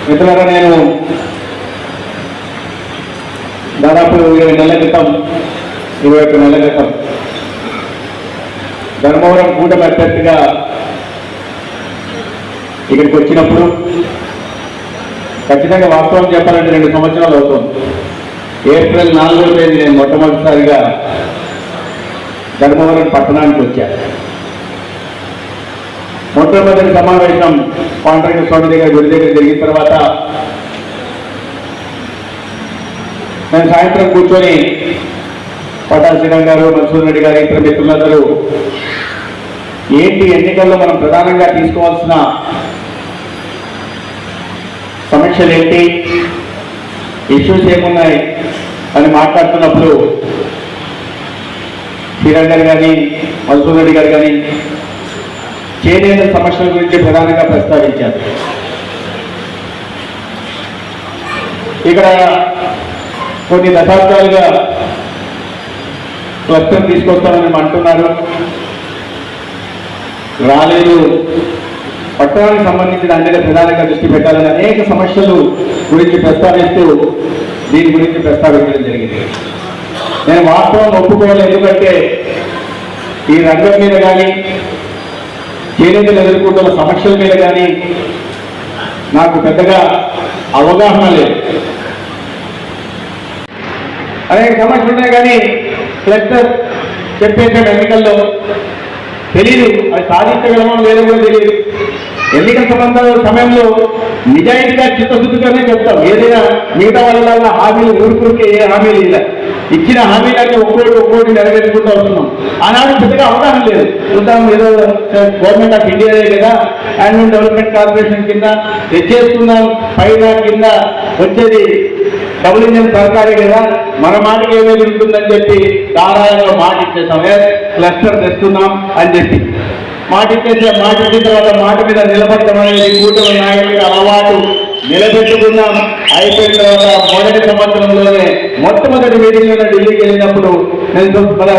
మిత్రులారా, నేను దాదాపు 20 నెలల క్రితం 21 నెలల క్రితం ధర్మవరం కూటమి అభ్యర్థిగా ఇక్కడికి వచ్చినప్పుడు ఖచ్చితంగా వాస్తవం చెప్పాలంటే 2 సంవత్సరాలు అవుతుంది. ఏప్రిల్ 4వ తేదీ నేను మొట్టమొదటిసారిగా ధర్మవరం పట్టణానికి వచ్చాను. మొట్టమొదటి సమావేశం పాండ్రంగ స్వామి దగ్గర గుడి దగ్గర జరిగిన తర్వాత నేను సాయంత్రం కూర్చొని పటాల్ శ్రీరామ్ గారు, మన్సూర్ రెడ్డి గారు, ఇతర మిత్రులందరూ ఏంటి ఎన్నికల్లో మనం ప్రధానంగా తీసుకోవాల్సిన సమీక్షలు ఏంటి, ఇష్యూస్ ఏమున్నాయి అని మాట్లాడుతున్నప్పుడు శ్రీరామ్ గారు కానీ మన్సూర్ రెడ్డి గారు కానీ చేనేత సమస్యల గురించి ప్రధానంగా ప్రస్తావించారు. ఇక్కడ కొన్ని దశాబ్దాలుగా క్లస్టర్ తీసుకొస్తామని అంటున్నారు, రాలేదు. పట్టణానికి సంబంధించిన అన్ని ప్రధానంగా దృష్టి పెట్టాలని అనేక సమస్యలు గురించి ప్రస్తావిస్తూ దీని గురించి ప్రస్తావించడం జరిగింది. నేను వాస్తవం ఒప్పుకోవాలి, ఎందుకంటే ఈ రంగం మీద కానీ చేనేతలు ఎదుర్కొంటున్న సమస్యల మీద కానీ నాకు పెద్దగా అవగాహన లేదు. అనేక సమస్యలు ఉన్నాయి కానీ క్లస్టర్ చెప్పేసాడు ఎన్నికల్లో, తెలియదు అది సాధించగలమో లేదో కూడా తెలియదు. ఎన్నికల సమయంలో నిజాయితీగా చిత్తశుద్ధిగానే చెప్తాం. ఏదైనా మిగతా వాళ్ళలాగా హామీలు ఊరుకురికే ఏ హామీలు ఇలా ఇచ్చిన హామీలన్నీ ఒక్కోటి నెరవేర్చుకుంటూ వస్తున్నాం. ఆనాడు పెద్దగా అవగాహన లేదు. చూద్దాం, ఏదో గవర్నమెంట్ ఆఫ్ ఇండియాదే కదా, యాన్యువల్ డెవలప్మెంట్ కార్పొరేషన్ కింద తెచ్చేసుకుందాం, పైన కింద వచ్చేది డబుల్ ఇంజన్ సర్కారే కదా, మన మాటకి ఏమేమి ఉంటుందని చెప్పి దారాయంలో మాట ఇచ్చేసాం. క్లస్టర్ తెస్తున్నాం అని చెప్పి మాట ఇచ్చిన తర్వాత మాట మీద నిలబడటం అనేది కూటమి నాయకుడికి అలవాటు. నిలబెట్టుకున్నాం. అయిపోయిన తర్వాత మొదటి సంవత్సరంలోనే మొట్టమొదటి మీటింగ్లో ఢిల్లీకి వెళ్ళినప్పుడు నేను మన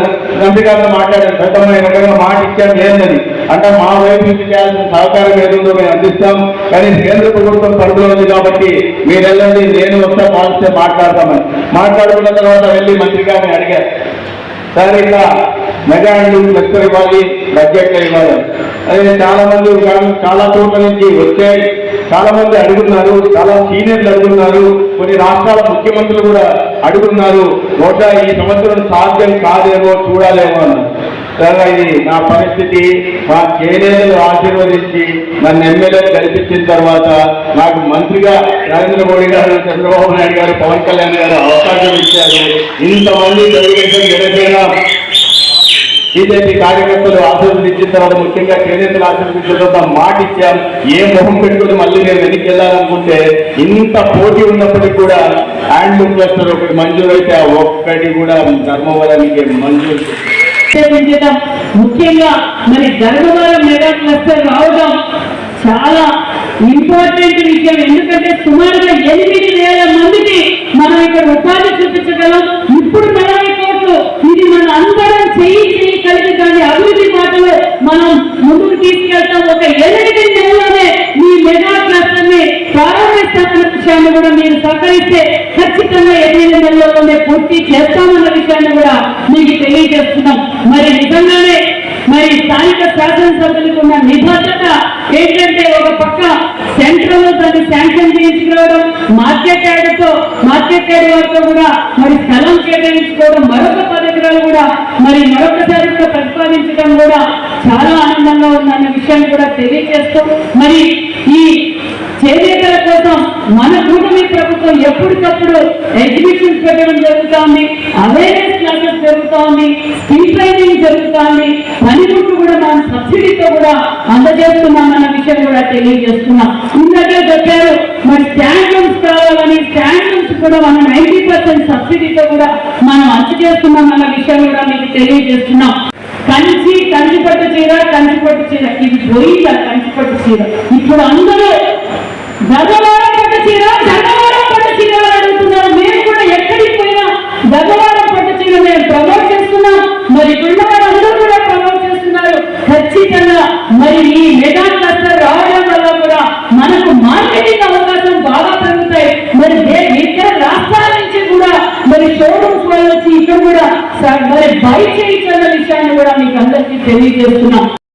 ఎంపీ గారితో మాట్లాడాను. పెద్దమ్మ రకంగా మాట ఇచ్చాను లేదని అంటే మా వైపు నుంచి చేయాల్సిన సహకారం ఏదో మేము అందిస్తాం, కానీ కేంద్ర ప్రభుత్వం పరిధిలో ఉంది కాబట్టి మీరు వెళ్ళండి, నేను వస్తా పాలిస్తే మాట్లాడతామని. మాట్లాడుకున్న తర్వాత వెళ్ళి మంత్రి గారిని అడిగారు, సరే ఇలా మెగా హ్యాండ్లూమ్ క్లస్టర్ ఇవ్వాలి, బడ్జెట్లో ఇవ్వాలి. అదే చాలా చోట్ల నుంచి వచ్చాయి, చాలా మంది అడుగున్నారు, చాలా సీనియర్లు అడుగున్నారు, కొన్ని రాష్ట్రాల ముఖ్యమంత్రులు కూడా అడుగున్నారు. బహుశా ఈ సంవత్సరం సాధ్యం కాదేమో చూడాలేమో అన్నారు. సరే, ఇది నా పరిస్థితి. మా చేనేతలు ఆశీర్వదించి నన్ను ఎమ్మెల్యే కల్పించిన తర్వాత నాకు మంత్రిగా నరేంద్ర మోడీ గారు, చంద్రబాబు నాయుడు గారు, పవన్ కళ్యాణ్ గారు అవకాశం ఇచ్చారు. ఇంతమంది తెలుగుదేశం జనసేన బీజేపీ కార్యకర్తలు ఆశీర్వదించిన తర్వాత, ముఖ్యంగా చేనేతలు ఆశీర్వదించిన తర్వాత మాట ఇచ్చాం. ఏ మొహం పెట్టుకుని మళ్ళీ నేను వెనక్కి వెళ్ళాలనుకుంటే ఇంత పోటీ ఉన్నప్పటికీ కూడా హ్యాండ్లూమ్ క్లస్టర్ ఒకటి మంజూరు అయితే ఆ ఒక్కటి కూడా ధర్మవరానికి మంజూరు. ముఖ్యంగా మరి ధర్మవరం మెగా క్లస్టర్ రావడం చాలా ఇంపార్టెంట్ విషయం. ఎందుకంటే సుమారుగా 8,000 మందికి మనం ఇక్కడ ఉపాధి చూపించగలం. ఇప్పుడు 40 కోట్లు, ఇది మన అందరం చేయి కలిగి దాని అభివృద్ధి బాటలో మనం ముందుకు తీసుకెళ్తాం. ఒక 8 నెలల్లోనే ఈ మెగా క్లస్టర్ ని ప్రారంభిస్తామన్న విషయాన్ని కూడా మీరు సహకరిస్తే ఖచ్చితంగా 8 నెలల్లోనే పూర్తి చేస్తామన్న విషయాన్ని కూడా మీకు తెలియజేస్తున్నాం. మరి నిజంగానే మరి స్థానిక శాసనసభ్యులకు ఉన్న నిబద్ధత ఏంటంటే, ఒక పక్క సెంట్రల్ లో దాన్ని శాంక్షన్ చేయించుకోవడం, మార్కెట్ యార్డ్ వారితో కూడా మరి స్థలం కేటాయించుకోవడం, మరొక 10 ఎకరాలు కూడా మరి మరొకసారి కూడా ప్రతిపాదించడం కూడా చాలా ఆనందంగా ఉందన్న విషయాన్ని కూడా తెలియజేస్తూ, మరి ఈ చేనేతల కోసం మన కూటమి ప్రభుత్వం ఎప్పటికప్పుడు ఎగ్జిబిషన్స్ పెట్టడం జరుగుతోంది, అవేర్నెస్ క్లాసెస్ జరుగుతోంది, స్కిల్ ట్రైనింగ్ జరుగుతోంది, పనిముట్లు కూడా మనం సబ్సిడీతో కూడా అందజేస్తున్నామన్న విషయం కూడా తెలియజేస్తున్నాం. ఇందాకే చెప్పారు మరి స్టాండ్ రూమ్స్ కావాలని, స్టాండ్ రూమ్స్ కూడా మనం 90% సబ్సిడీతో కూడా మనం అందజేస్తున్నామన్న విషయం కూడా మీకు తెలియజేస్తున్నాం. కంచిపట్టు చీర ఇది పోయిందా? కంచిపట్టు చీర ఇప్పుడు అందరూ ధర్మవరం పట్టు చీర అడుగుతున్నారు. మేము కూడా ఎక్కడికి పోయినా ధర్మవరం పట్టు చీర మేము ప్రమోట్ చేస్తున్నాం. మరి ఇప్పుడున్న వాళ్ళందరూ కూడా ప్రమోట్ చేస్తున్నారు. ఖచ్చితంగా మరి ఈ మెగా క్లస్టర్ రావడం వల్ల కూడా మనకు మార్కెటింగ్ అవకాశం బాగా మరి బై చేయించన్న విషయాన్ని కూడా మీకు అందరికీ తెలియజేస్తున్నాం.